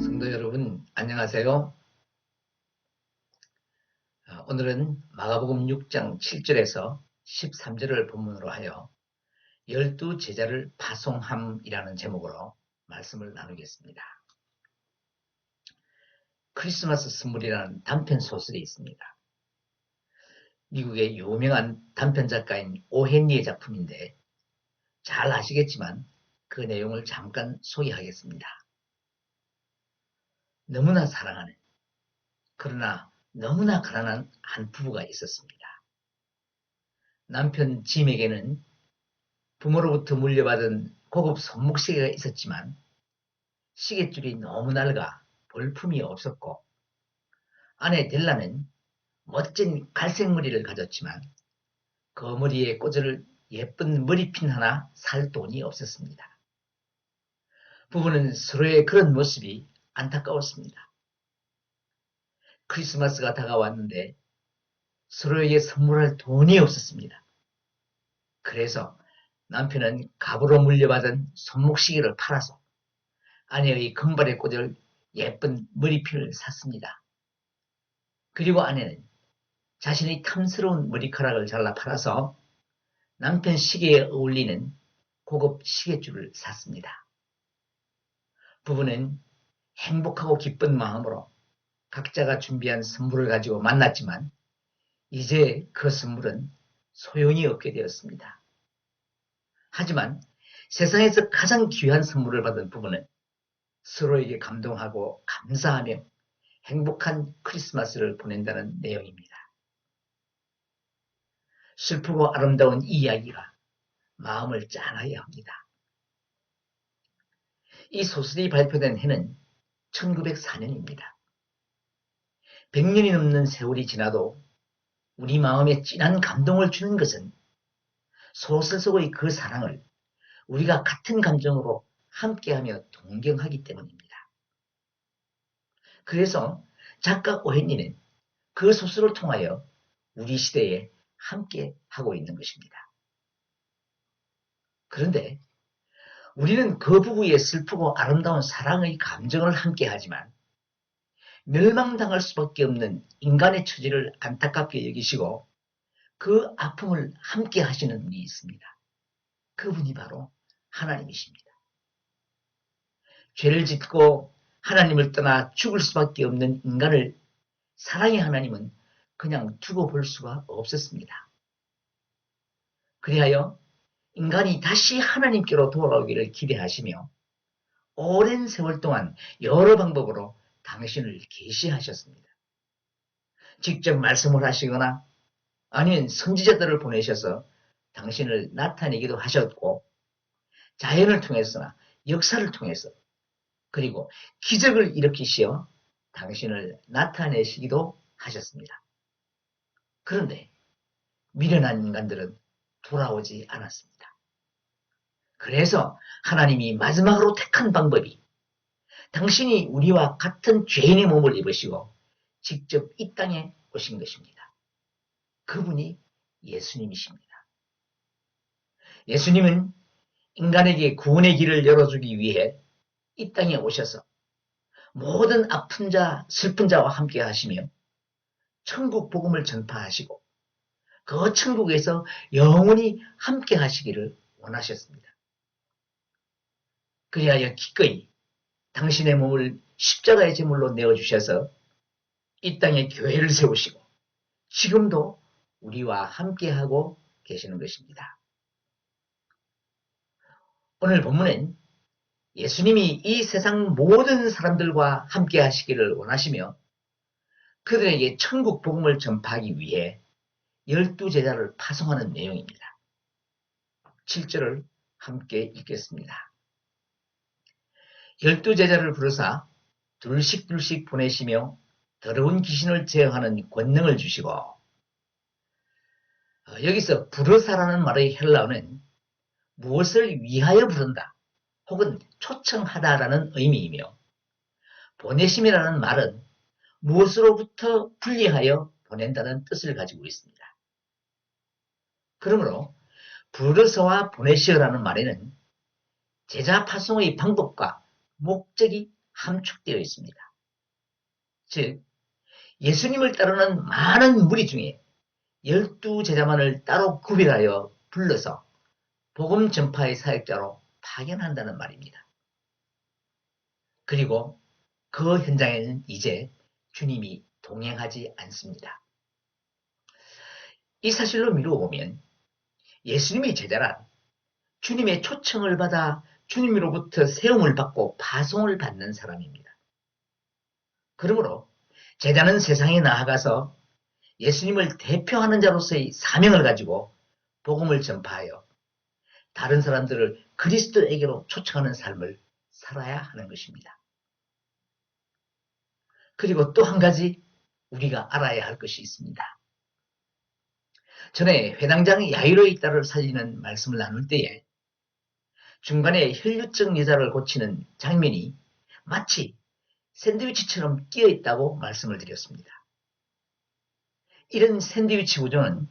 성도 여러분, 안녕하세요. 오늘은 마가복음 6장 7절에서 13절을 본문으로 하여 12제자를 파송함이라는 제목으로 말씀을 나누겠습니다. 크리스마스 선물이라는 단편 소설이 있습니다. 미국의 유명한 단편 작가인 오헨리의 작품인데 잘 아시겠지만 그 내용을 잠깐 소개하겠습니다. 너무나 사랑하는, 그러나 너무나 가난한 한 부부가 있었습니다. 남편 짐에게는 부모로부터 물려받은 고급 손목시계가 있었지만 시계줄이 너무 낡아 볼품이 없었고, 아내 델라는 멋진 갈색 머리를 가졌지만 그 머리에 꽂을 예쁜 머리핀 하나 살 돈이 없었습니다. 부부는 서로의 그런 모습이 안타까웠습니다. 크리스마스가 다가왔는데 서로에게 선물할 돈이 없었습니다. 그래서 남편은 갑으로 물려받은 손목시계를 팔아서 아내의 금발에 꽂을 예쁜 머리핀을 샀습니다. 그리고 아내는 자신의 탐스러운 머리카락을 잘라 팔아서 남편 시계에 어울리는 고급 시계줄을 샀습니다. 부부는 행복하고 기쁜 마음으로 각자가 준비한 선물을 가지고 만났지만 이제 그 선물은 소용이 없게 되었습니다. 하지만 세상에서 가장 귀한 선물을 받은 부부는 서로에게 감동하고 감사하며 행복한 크리스마스를 보낸다는 내용입니다. 슬프고 아름다운 이 이야기가 마음을 짠하게 합니다. 이 소설이 발표된 해는 1904년입니다. 100년이 넘는 세월이 지나도 우리 마음에 진한 감동을 주는 것은 소설 속의 그 사랑을 우리가 같은 감정으로 함께하며 동경하기 때문입니다. 그래서 작가 오헨리는 그 소설을 통하여 우리 시대에 함께 하고 있는 것입니다. 그런데 우리는 그 부부의 슬프고 아름다운 사랑의 감정을 함께 하지만 멸망당할 수밖에 없는 인간의 처지를 안타깝게 여기시고 그 아픔을 함께 하시는 분이 있습니다. 그분이 바로 하나님이십니다. 죄를 짓고 하나님을 떠나 죽을 수밖에 없는 인간을 사랑의 하나님은 그냥 두고 볼 수가 없었습니다. 그리하여 인간이 다시 하나님께로 돌아오기를 기대하시며 오랜 세월 동안 여러 방법으로 당신을 계시하셨습니다. 직접 말씀을 하시거나 아니면 선지자들을 보내셔서 당신을 나타내기도 하셨고, 자연을 통해서나 역사를 통해서, 그리고 기적을 일으키시어 당신을 나타내시기도 하셨습니다. 그런데 미련한 인간들은 돌아오지 않았습니다. 그래서 하나님이 마지막으로 택한 방법이 당신이 우리와 같은 죄인의 몸을 입으시고 직접 이 땅에 오신 것입니다. 그분이 예수님이십니다. 예수님은 인간에게 구원의 길을 열어주기 위해 이 땅에 오셔서 모든 아픈 자, 슬픈 자와 함께 하시며 천국 복음을 전파하시고 그 천국에서 영원히 함께 하시기를 원하셨습니다. 그리하여 기꺼이 당신의 몸을 십자가의 제물로 내어주셔서 이 땅에 교회를 세우시고 지금도 우리와 함께하고 계시는 것입니다. 오늘 본문은 예수님이 이 세상 모든 사람들과 함께 하시기를 원하시며 그들에게 천국 복음을 전파하기 위해 12제자를 파송하는 내용입니다. 7절을 함께 읽겠습니다. 12제자를 부르사 둘씩 보내시며 더러운 귀신을 제어하는 권능을 주시고, 여기서 부르사라는 말의 헬라어는 무엇을 위하여 부른다 혹은 초청하다라는 의미이며, 보내심이라는 말은 무엇으로부터 분리하여 보낸다는 뜻을 가지고 있습니다. 그러므로 부르서와 보내시어라는 말에는 제자 파송의 방법과 목적이 함축되어 있습니다. 즉 예수님을 따르는 많은 무리 중에 12제자만을 따로 구별하여 불러서 복음 전파의 사역자로 파견한다는 말입니다. 그리고 그 현장에는 이제 주님이 동행하지 않습니다. 이 사실로 미루어 보면 예수님의 제자란 주님의 초청을 받아 주님으로부터 세움을 받고 파송을 받는 사람입니다. 그러므로 제자는 세상에 나아가서 예수님을 대표하는 자로서의 사명을 가지고 복음을 전파하여 다른 사람들을 그리스도에게로 초청하는 삶을 살아야 하는 것입니다. 그리고 또 한 가지 우리가 알아야 할 것이 있습니다. 전에 회당장 야이로의 딸을 살리는 말씀을 나눌 때에 중간에 혈류증 여자를 고치는 장면이 마치 샌드위치처럼 끼어 있다고 말씀을 드렸습니다. 이런 샌드위치 구조는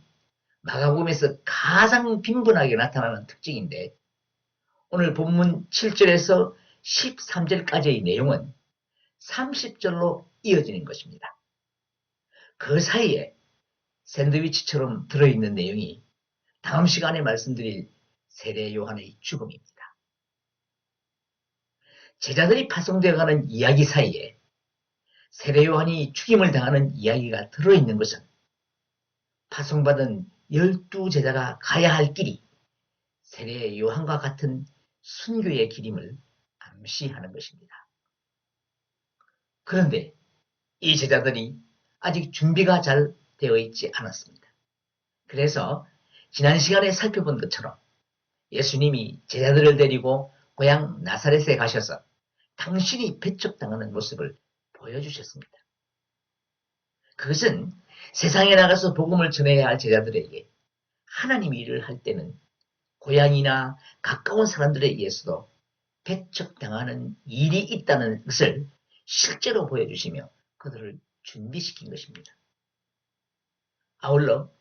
마가복음에서 가장 빈번하게 나타나는 특징인데 오늘 본문 7절에서 13절까지의 내용은 30절로 이어지는 것입니다. 그 사이에 샌드위치처럼 들어있는 내용이 다음 시간에 말씀드릴 세례 요한의 죽음입니다. 제자들이 파송되어가는 이야기 사이에 세례 요한이 죽임을 당하는 이야기가 들어있는 것은 파송받은 12제자가 가야 할 길이 세례 요한과 같은 순교의 길임을 암시하는 것입니다. 그런데 이 제자들이 아직 준비가 잘 되어 있지 않았습니다. 그래서 지난 시간에 살펴본 것처럼 예수님이 제자들을 데리고 고향 나사렛에 가셔서 당신이 배척당하는 모습을 보여주셨습니다. 그것은 세상에 나가서 복음을 전해야 할 제자들에게 하나님의 일을 할 때는 고향이나 가까운 사람들에 의해서도 배척당하는 일이 있다는 것을 실제로 보여주시며 그들을 준비시킨 것입니다. 아울러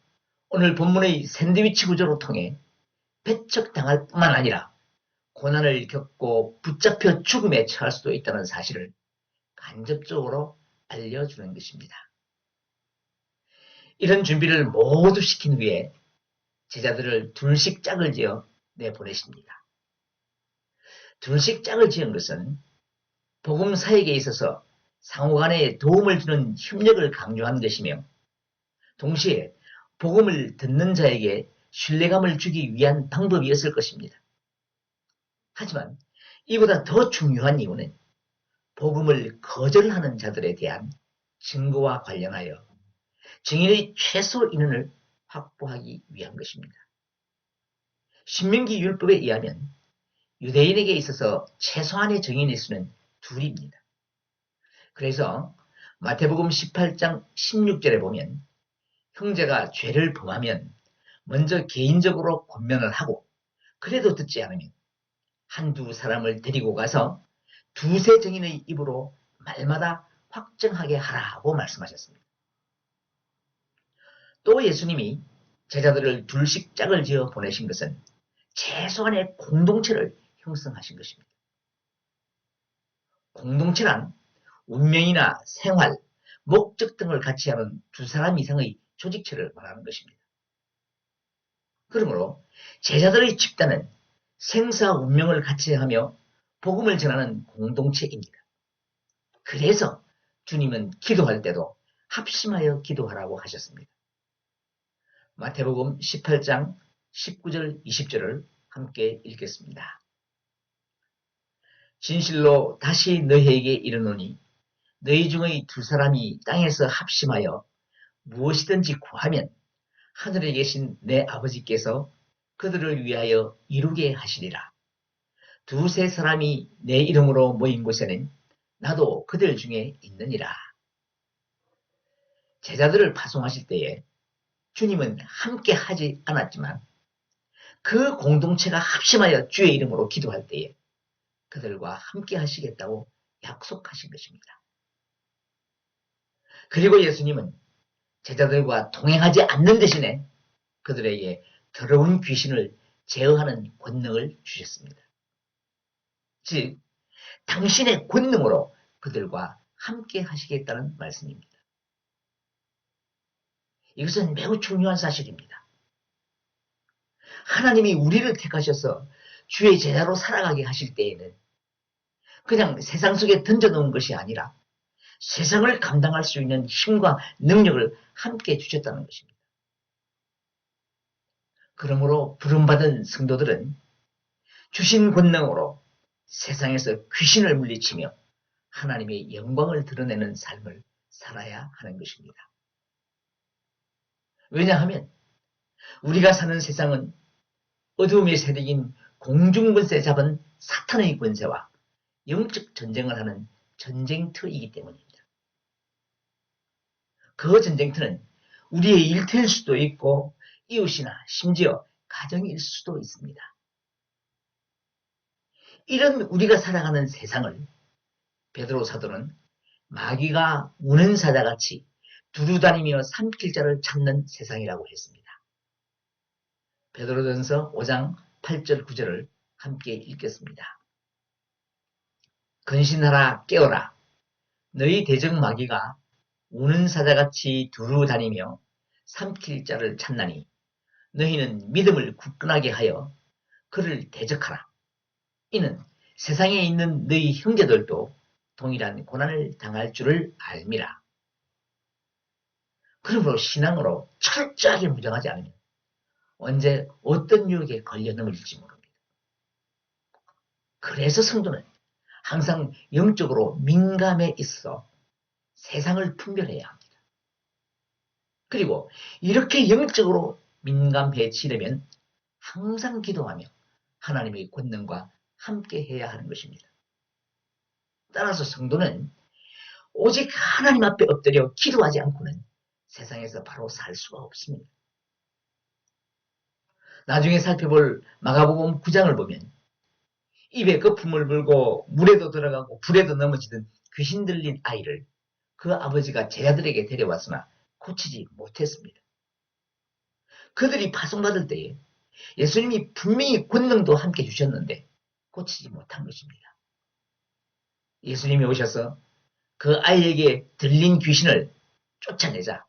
오늘 본문의 샌드위치 구조로 통해 배척당할 뿐만 아니라 고난을 겪고 붙잡혀 죽음에 처할 수도 있다는 사실을 간접적으로 알려주는 것입니다. 이런 준비를 모두 시킨 후에 제자들을 둘씩 짝을 지어 내보내십니다. 둘씩 짝을 지은 것은 복음 사역에 있어서 상호간에 도움을 주는 협력을 강조하는 것이며 동시에 복음을 듣는 자에게 신뢰감을 주기 위한 방법이었을 것입니다. 하지만 이보다 더 중요한 이유는 복음을 거절하는 자들에 대한 증거와 관련하여 증인의 최소 인원을 확보하기 위한 것입니다. 신명기 율법에 의하면 유대인에게 있어서 최소한의 증인의 수는 둘입니다. 그래서 마태복음 18장 16절에 보면 형제가 죄를 범하면 먼저 개인적으로 권면을 하고 그래도 듣지 않으면 한두 사람을 데리고 가서 두세 증인의 입으로 말마다 확정하게 하라고 말씀하셨습니다. 또 예수님이 제자들을 둘씩 짝을 지어 보내신 것은 최소한의 공동체를 형성하신 것입니다. 공동체란 운명이나 생활, 목적 등을 같이 하는 두 사람 이상의 조직체를 말하는 것입니다. 그러므로 제자들의 집단은 생사 운명을 같이 하며 복음을 전하는 공동체입니다. 그래서 주님은 기도할 때도 합심하여 기도하라고 하셨습니다. 마태복음 18장 19절 20절을 함께 읽겠습니다. 진실로 다시 너희에게 이르노니 너희 중의 두 사람이 땅에서 합심하여 무엇이든지 구하면 하늘에 계신 내 아버지께서 그들을 위하여 이루게 하시리라. 두세 사람이 내 이름으로 모인 곳에는 나도 그들 중에 있느니라. 제자들을 파송하실 때에 주님은 함께 하지 않았지만 그 공동체가 합심하여 주의 이름으로 기도할 때에 그들과 함께 하시겠다고 약속하신 것입니다. 그리고 예수님은 제자들과 동행하지 않는 대신에 그들에게 더러운 귀신을 제어하는 권능을 주셨습니다. 즉, 당신의 권능으로 그들과 함께 하시겠다는 말씀입니다. 이것은 매우 중요한 사실입니다. 하나님이 우리를 택하셔서 주의 제자로 살아가게 하실 때에는 그냥 세상 속에 던져놓은 것이 아니라 세상을 감당할 수 있는 힘과 능력을 함께 주셨다는 것입니다. 그러므로 부름받은 성도들은 주신 권능으로 세상에서 귀신을 물리치며 하나님의 영광을 드러내는 삶을 살아야 하는 것입니다. 왜냐하면 우리가 사는 세상은 어두움의 세력인 공중권세 잡은 사탄의 권세와 영적 전쟁을 하는 전쟁터이기 때문입니다. 그 전쟁터는 우리의 일터일 수도 있고 이웃이나 심지어 가정일 수도 있습니다. 이런 우리가 살아가는 세상을 베드로 사도는 마귀가 우는 사자같이 두루다니며 삼킬 자를 찾는 세상이라고 했습니다. 베드로전서 5장 8절 9절을 함께 읽겠습니다. 근신하라 깨어라 너희 대적 마귀가 우는 사자같이 두루다니며 삼킬 자를 찾나니 너희는 믿음을 굳건하게 하여 그를 대적하라. 이는 세상에 있는 너희 형제들도 동일한 고난을 당할 줄을 알미라. 그러므로 신앙으로 철저하게 무장하지 않으면 언제 어떤 유혹에 걸려 넘어질지 모릅니다. 그래서 성도는 항상 영적으로 민감해 있어 세상을 분별해야 합니다. 그리고 이렇게 영적으로 민감해지려면 항상 기도하며 하나님의 권능과 함께 해야 하는 것입니다. 따라서 성도는 오직 하나님 앞에 엎드려 기도하지 않고는 세상에서 바로 살 수가 없습니다. 나중에 살펴볼 마가복음 9장을 보면 입에 거품을 불고 물에도 들어가고 불에도 넘어지던 귀신 들린 아이를 그 아버지가 제자들에게 데려왔으나 고치지 못했습니다. 그들이 파송받을 때에 예수님이 분명히 권능도 함께 주셨는데 고치지 못한 것입니다. 예수님이 오셔서 그 아이에게 들린 귀신을 쫓아내자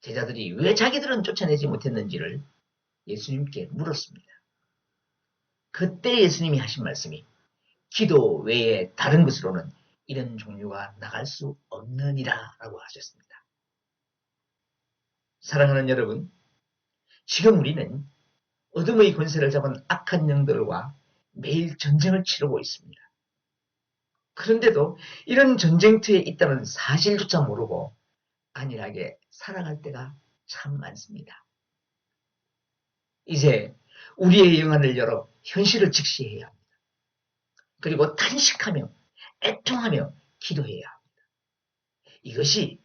제자들이 왜 자기들은 쫓아내지 못했는지를 예수님께 물었습니다. 그때 예수님이 하신 말씀이 기도 외에 다른 것으로는 이런 종류가 나갈 수 없느니라 라고 하셨습니다. 사랑하는 여러분, 지금 우리는 어둠의 권세를 잡은 악한 영들과 매일 전쟁을 치르고 있습니다. 그런데도 이런 전쟁터에 있다는 사실조차 모르고 안일하게 살아갈 때가 참 많습니다. 이제 우리의 영안을 열어 현실을 직시해야 합니다. 그리고 탄식하며 애통하며 기도해야 합니다. 이것이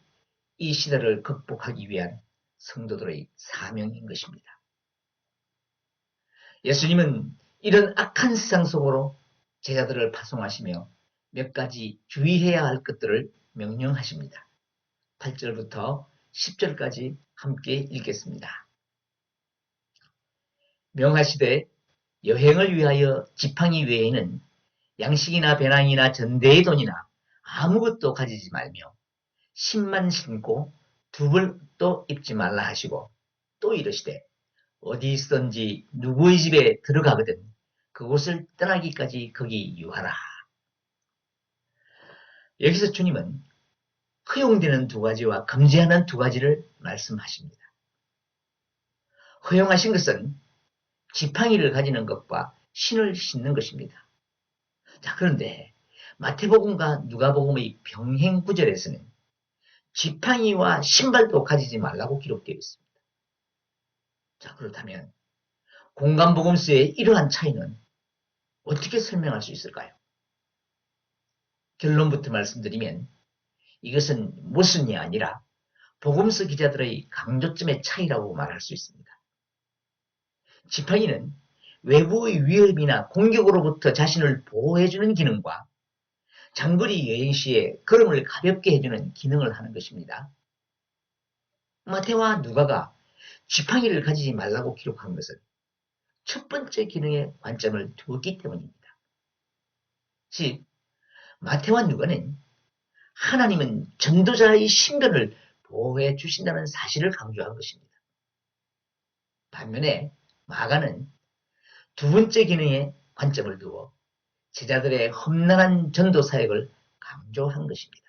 이 시대를 극복하기 위한 성도들의 사명인 것입니다. 예수님은 이런 악한 세상 속으로 제자들을 파송하시며 몇 가지 주의해야 할 것들을 명령하십니다. 8절부터 10절까지 함께 읽겠습니다. 명하시되 여행을 위하여 지팡이 외에는 양식이나 배낭이나 전대의 돈이나 아무것도 가지지 말며 신만 신고 두벌도 입지 말라 하시고 또 이르시되 어디 있든지 누구의 집에 들어가거든 그곳을 떠나기까지 거기 유하라. 여기서 주님은 허용되는 두 가지와 금지하는 두 가지를 말씀하십니다. 허용하신 것은 지팡이를 가지는 것과 신을 신는 것입니다. 자, 그런데 마태복음과 누가복음의 병행 구절에서는 지팡이와 신발도 가지지 말라고 기록되어 있습니다. 자, 그렇다면 공간복음서의 이러한 차이는 어떻게 설명할 수 있을까요? 결론부터 말씀드리면 이것은 모순이 아니라 복음서 기자들의 강조점의 차이라고 말할 수 있습니다. 지팡이는 외부의 위협이나 공격으로부터 자신을 보호해주는 기능과 장거리 여행 시에 걸음을 가볍게 해주는 기능을 하는 것입니다. 마태와 누가가 지팡이를 가지지 말라고 기록한 것은 첫 번째 기능에 관점을 두었기 때문입니다. 즉, 마태와 누가는 하나님은 전도자의 신변을 보호해 주신다는 사실을 강조한 것입니다. 반면에 마가는 두 번째 기능에 관점을 두어 제자들의 험난한 전도 사역을 강조한 것입니다.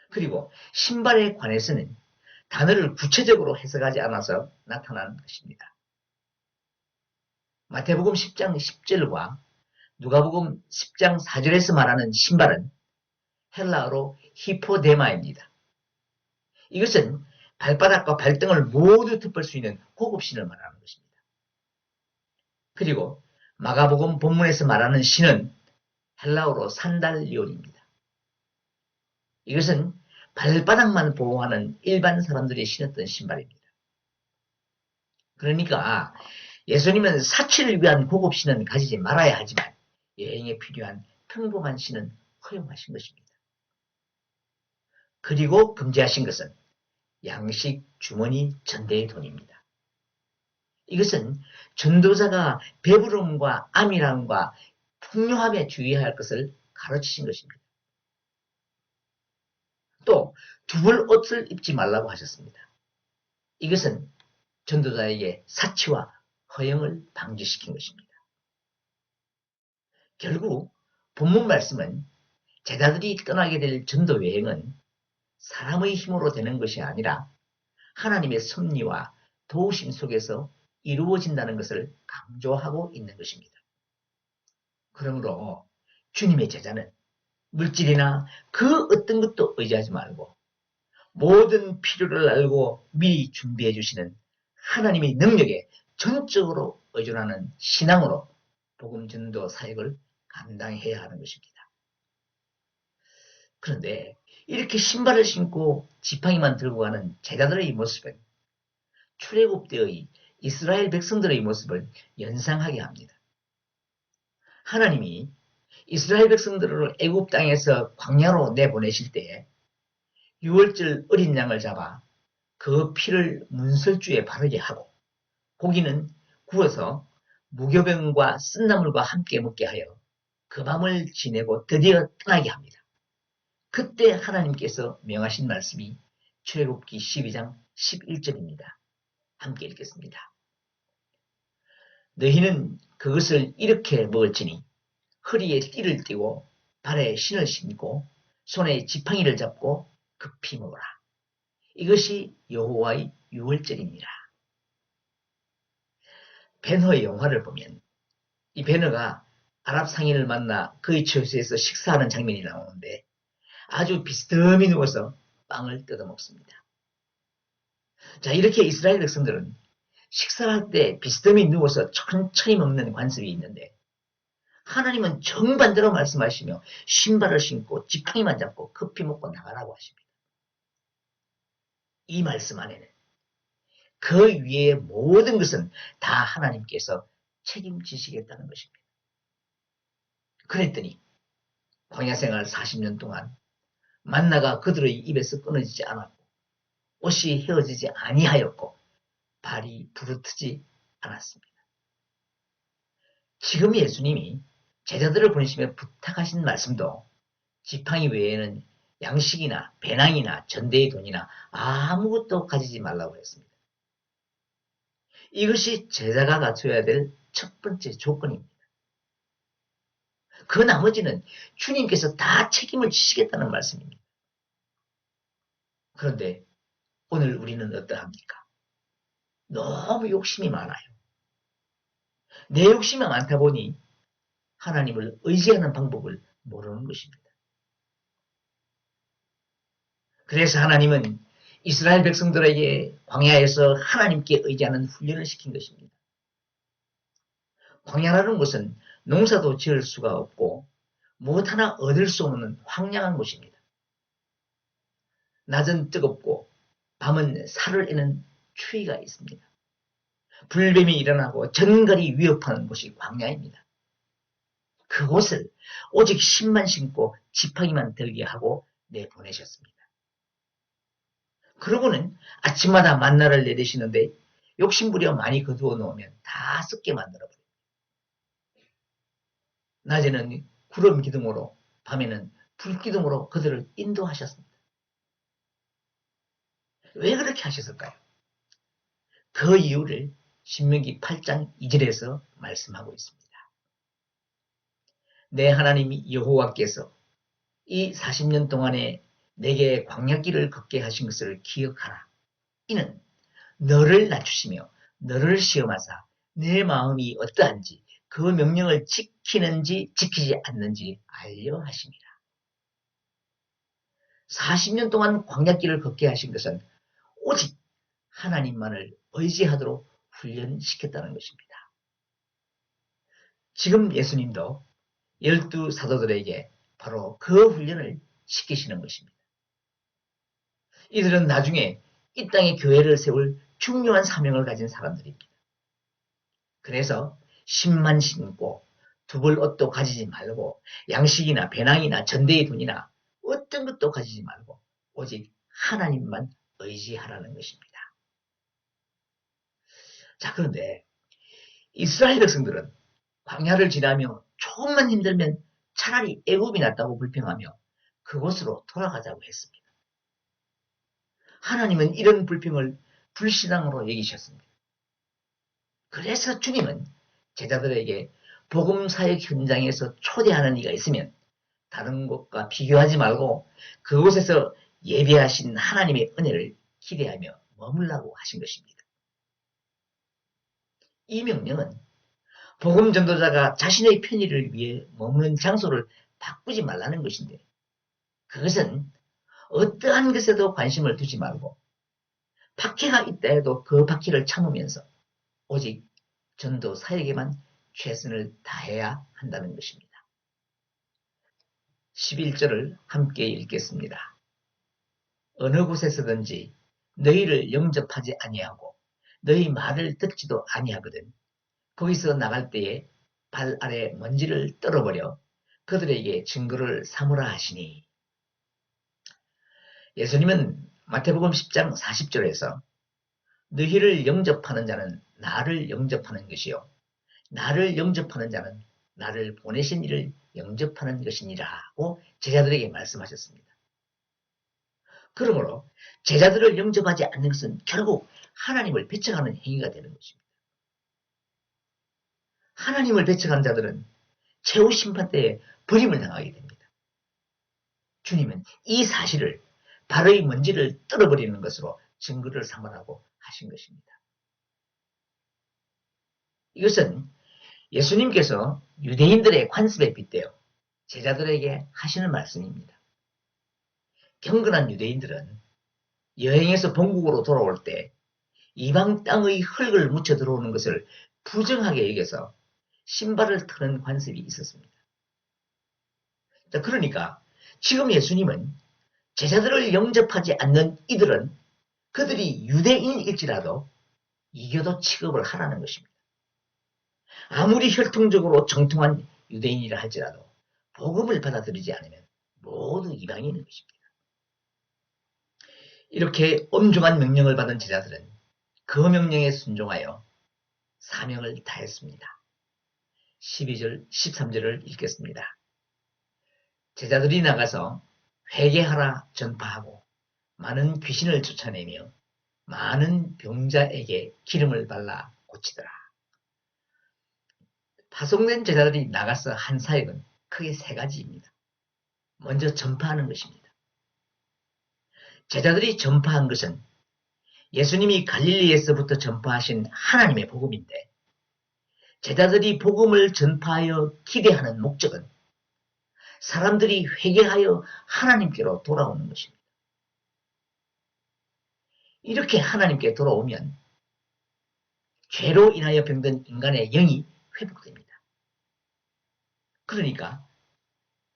그리고 신발에 관해서는 단어를 구체적으로 해석하지 않아서 나타난 것입니다. 마태복음 10장 10절과 누가복음 10장 4절에서 말하는 신발은 헬라어로 히포데마입니다. 이것은 발바닥과 발등을 모두 덮을 수 있는 고급신을 말하는 것입니다. 그리고 마가복음 본문에서 말하는 신은 헬라어로 산달리온입니다. 이것은 발바닥만 보호하는 일반 사람들이 신었던 신발입니다. 그러니까 예수님은 사치를 위한 고급 신은 가지지 말아야 하지만 여행에 필요한 평범한 신은 허용하신 것입니다. 그리고 금지하신 것은 양식, 주머니, 전대의 돈입니다. 이것은 전도자가 배부름과 암이람과 풍요함에 주의해야 할 것을 가르치신 것입니다. 또 두벌 옷을 입지 말라고 하셨습니다. 이것은 전도자에게 사치와 허영을 방지시킨 것입니다. 결국 본문 말씀은 제자들이 떠나게 될 전도 여행은 사람의 힘으로 되는 것이 아니라 하나님의 섭리와 도우심 속에서 이루어진다는 것을 강조하고 있는 것입니다. 그러므로 주님의 제자는 물질이나 그 어떤 것도 의지하지 말고 모든 필요를 알고 미리 준비해 주시는 하나님의 능력에 전적으로 의존하는 신앙으로 복음 전도 사역을 감당해야 하는 것입니다. 그런데 이렇게 신발을 신고 지팡이만 들고 가는 제자들의 모습은 출애굽 때의 이스라엘 백성들의 모습을 연상하게 합니다. 하나님이 이스라엘 백성들을 애굽 땅에서 광야로 내보내실 때에 유월절 어린 양을 잡아 그 피를 문설주에 바르게 하고 고기는 구워서 무교병과 쓴나물과 함께 먹게 하여 그 밤을 지내고 드디어 떠나게 합니다. 그때 하나님께서 명하신 말씀이 출애굽기 12장 11절입니다. 함께 읽겠습니다. 너희는 그것을 이렇게 먹을지니 허리에 띠를 띠고 발에 신을 신고 손에 지팡이를 잡고 급히 먹어라. 이것이 여호와의 유월절이니라. 벤허의 영화를 보면 이 벤허가 아랍 상인을 만나 그의 처소에서 식사하는 장면이 나오는데 아주 비스듬히 누워서 빵을 뜯어먹습니다. 자, 이렇게 이스라엘 백성들은 식사할 때 비스듬히 누워서 천천히 먹는 관습이 있는데 하나님은 정반대로 말씀하시며 신발을 신고 지팡이만 잡고 급히 먹고 나가라고 하십니다. 이 말씀 안에는 그 위에 모든 것은 다 하나님께서 책임지시겠다는 것입니다. 그랬더니 광야 생활 40년 동안 만나가 그들의 입에서 끊어지지 않았고 옷이 헤어지지 아니하였고 발이 부르트지 않았습니다. 지금 예수님이 제자들을 보내시며 부탁하신 말씀도 지팡이 외에는 양식이나 배낭이나 전대의 돈이나 아무것도 가지지 말라고 했습니다. 이것이 제자가 갖춰야 될 첫 번째 조건입니다. 그 나머지는 주님께서 다 책임을 지시겠다는 말씀입니다. 그런데 오늘 우리는 어떠합니까? 너무 욕심이 많아요. 내 욕심이 많다 보니 하나님을 의지하는 방법을 모르는 것입니다. 그래서 하나님은 이스라엘 백성들에게 광야에서 하나님께 의지하는 훈련을 시킨 것입니다. 광야라는 것은 농사도 지을 수가 없고 무엇 하나 얻을 수 없는 황량한 곳입니다. 낮은 뜨겁고 밤은 살을 애는 추위가 있습니다. 불뱀이 일어나고 전갈이 위협하는 곳이 광야입니다. 그곳을 오직 신만 신고 지팡이만 들게 하고 내보내셨습니다. 그러고는 아침마다 만나를 내리시는데 욕심부려 많이 거두어 놓으면 다 썩게 만들어버립니다. 낮에는 구름 기둥으로, 밤에는 불 기둥으로 그들을 인도하셨습니다. 왜 그렇게 하셨을까요? 그 이유를 신명기 8장 2절에서 말씀하고 있습니다. 내 하나님 여호와께서 이 40년 동안에 내게 광야길을 걷게 하신 것을 기억하라. 이는 너를 낮추시며 너를 시험하사 내 마음이 어떠한지 그 명령을 지키는지 지키지 않는지 알려 하심이라. 40년 동안 광야길을 걷게 하신 것은 오직 하나님만을 의지하도록 훈련시켰다는 것입니다. 지금 예수님도 12사도들에게 바로 그 훈련을 시키시는 것입니다. 이들은 나중에 이 땅에 교회를 세울 중요한 사명을 가진 사람들입니다. 그래서 신만 신고 두벌 옷도 가지지 말고 양식이나 배낭이나 전대의 돈이나 어떤 것도 가지지 말고 오직 하나님만 의지하라는 것입니다. 자, 그런데 이스라엘 백성들은 광야를 지나며 조금만 힘들면 차라리 애굽이 낫다고 불평하며 그곳으로 돌아가자고 했습니다. 하나님은 이런 불평을 불신앙으로 여기셨습니다. 그래서 주님은 제자들에게 복음 사역 현장에서 초대하는 이가 있으면 다른 곳과 비교하지 말고 그곳에서 예배하신 하나님의 은혜를 기대하며 머물라고 하신 것입니다. 이 명령은 복음 전도자가 자신의 편의를 위해 머무는 장소를 바꾸지 말라는 것인데 그것은 어떠한 것에도 관심을 두지 말고 박해가 있다 해도 그 박해를 참으면서 오직 전도 사역에만 최선을 다해야 한다는 것입니다. 11절을 함께 읽겠습니다. 어느 곳에서든지 너희를 영접하지 아니하고 너희 말을 듣지도 아니하거든 거기서 나갈 때에 발 아래 먼지를 떨어버려 그들에게 증거를 삼으라 하시니. 예수님은 마태복음 10장 40절에서 너희를 영접하는 자는 나를 영접하는 것이요 나를 영접하는 자는 나를 보내신 이를 영접하는 것이니라고 제자들에게 말씀하셨습니다. 그러므로 제자들을 영접하지 않는 것은 결국 하나님을 배척하는 행위가 되는 것입니다. 하나님을 배척한 자들은 최후 심판 때에 버림을 당하게 됩니다. 주님은 이 사실을 발의 먼지를 떨어버리는 것으로 증거를 삼으라고 하신 것입니다. 이것은 예수님께서 유대인들의 관습에 빗대어 제자들에게 하시는 말씀입니다. 경건한 유대인들은 여행에서 본국으로 돌아올 때 이방 땅의 흙을 묻혀 들어오는 것을 부정하게 여겨서 신발을 트는 관습이 있었습니다. 자, 그러니까 지금 예수님은 제자들을 영접하지 않는 이들은 그들이 유대인일지라도 이교도 취급을 하라는 것입니다. 아무리 혈통적으로 정통한 유대인이라 할지라도 복음을 받아들이지 않으면 모두 이방인인 것입니다. 이렇게 엄중한 명령을 받은 제자들은 그 명령에 순종하여 사명을 다했습니다. 12절, 13절을 읽겠습니다. 제자들이 나가서 회개하라 전파하고 많은 귀신을 쫓아내며 많은 병자에게 기름을 발라 고치더라. 파송된 제자들이 나가서 한 사역은 크게 세 가지입니다. 먼저 전파하는 것입니다. 제자들이 전파한 것은 예수님이 갈릴리에서부터 전파하신 하나님의 복음인데 제자들이 복음을 전파하여 기대하는 목적은 사람들이 회개하여 하나님께로 돌아오는 것입니다. 이렇게 하나님께 돌아오면 죄로 인하여 병든 인간의 영이 회복됩니다. 그러니까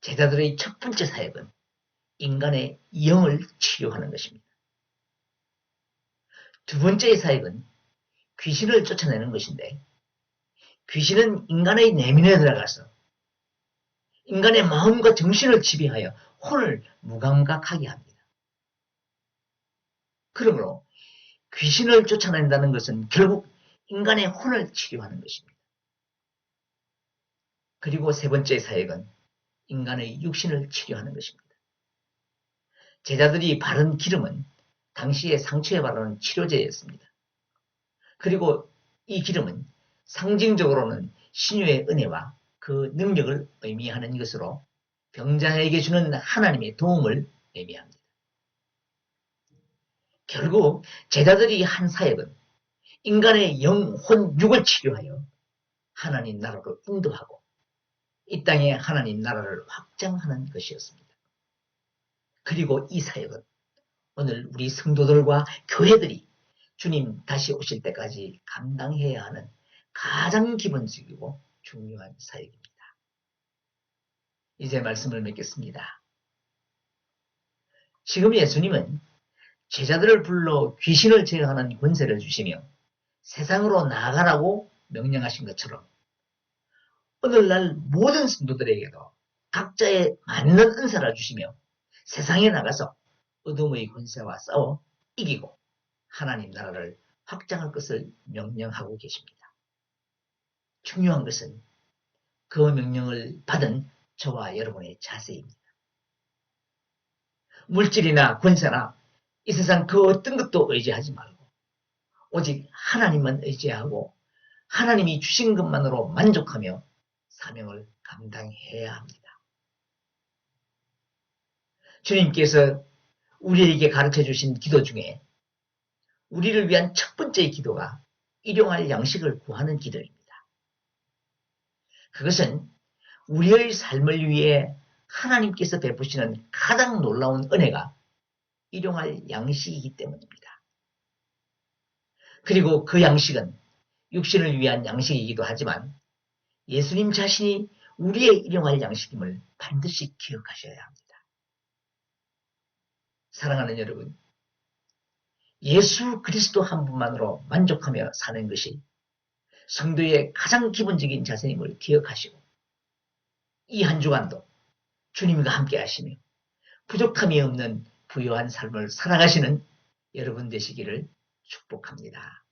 제자들의 첫 번째 사역은 인간의 영을 치료하는 것입니다. 두 번째의 사역은 귀신을 쫓아내는 것인데 귀신은 인간의 내면에 들어가서 인간의 마음과 정신을 지배하여 혼을 무감각하게 합니다. 그러므로 귀신을 쫓아낸다는 것은 결국 인간의 혼을 치료하는 것입니다. 그리고 세 번째 사역은 인간의 육신을 치료하는 것입니다. 제자들이 바른 기름은 당시의 상처에 바르는 치료제였습니다. 그리고 이 기름은 상징적으로는 신유의 은혜와 그 능력을 의미하는 것으로 병자에게 주는 하나님의 도움을 의미합니다. 결국 제자들이 한 사역은 인간의 영, 혼, 육을 치료하여 하나님 나라로 인도하고 이 땅에 하나님 나라를 확장하는 것이었습니다. 그리고 이 사역은 오늘 우리 성도들과 교회들이 주님 다시 오실 때까지 감당해야 하는 가장 기본적이고 중요한 사역입니다. 이제 말씀을 맺겠습니다. 지금 예수님은 제자들을 불러 귀신을 제어하는 권세를 주시며 세상으로 나아가라고 명령하신 것처럼 오늘날 모든 성도들에게도 각자의 맞는 은사를 주시며 세상에 나가서 어둠의 권세와 싸워 이기고 하나님 나라를 확장할 것을 명령하고 계십니다. 중요한 것은 그 명령을 받은 저와 여러분의 자세입니다. 물질이나 권세나 이 세상 그 어떤 것도 의지하지 말고 오직 하나님만 의지하고 하나님이 주신 것만으로 만족하며 사명을 감당해야 합니다. 주님께서 우리에게 가르쳐 주신 기도 중에 우리를 위한 첫 번째 기도가 일용할 양식을 구하는 기도입니다. 그것은 우리의 삶을 위해 하나님께서 베푸시는 가장 놀라운 은혜가 일용할 양식이기 때문입니다. 그리고 그 양식은 육신을 위한 양식이기도 하지만 예수님 자신이 우리의 일용할 양식임을 반드시 기억하셔야 합니다. 사랑하는 여러분, 예수 그리스도 한 분만으로 만족하며 사는 것이 성도의 가장 기본적인 자세임을 기억하시고 이 한 주간도 주님과 함께 하시며 부족함이 없는 부유한 삶을 살아가시는 여러분 되시기를 축복합니다.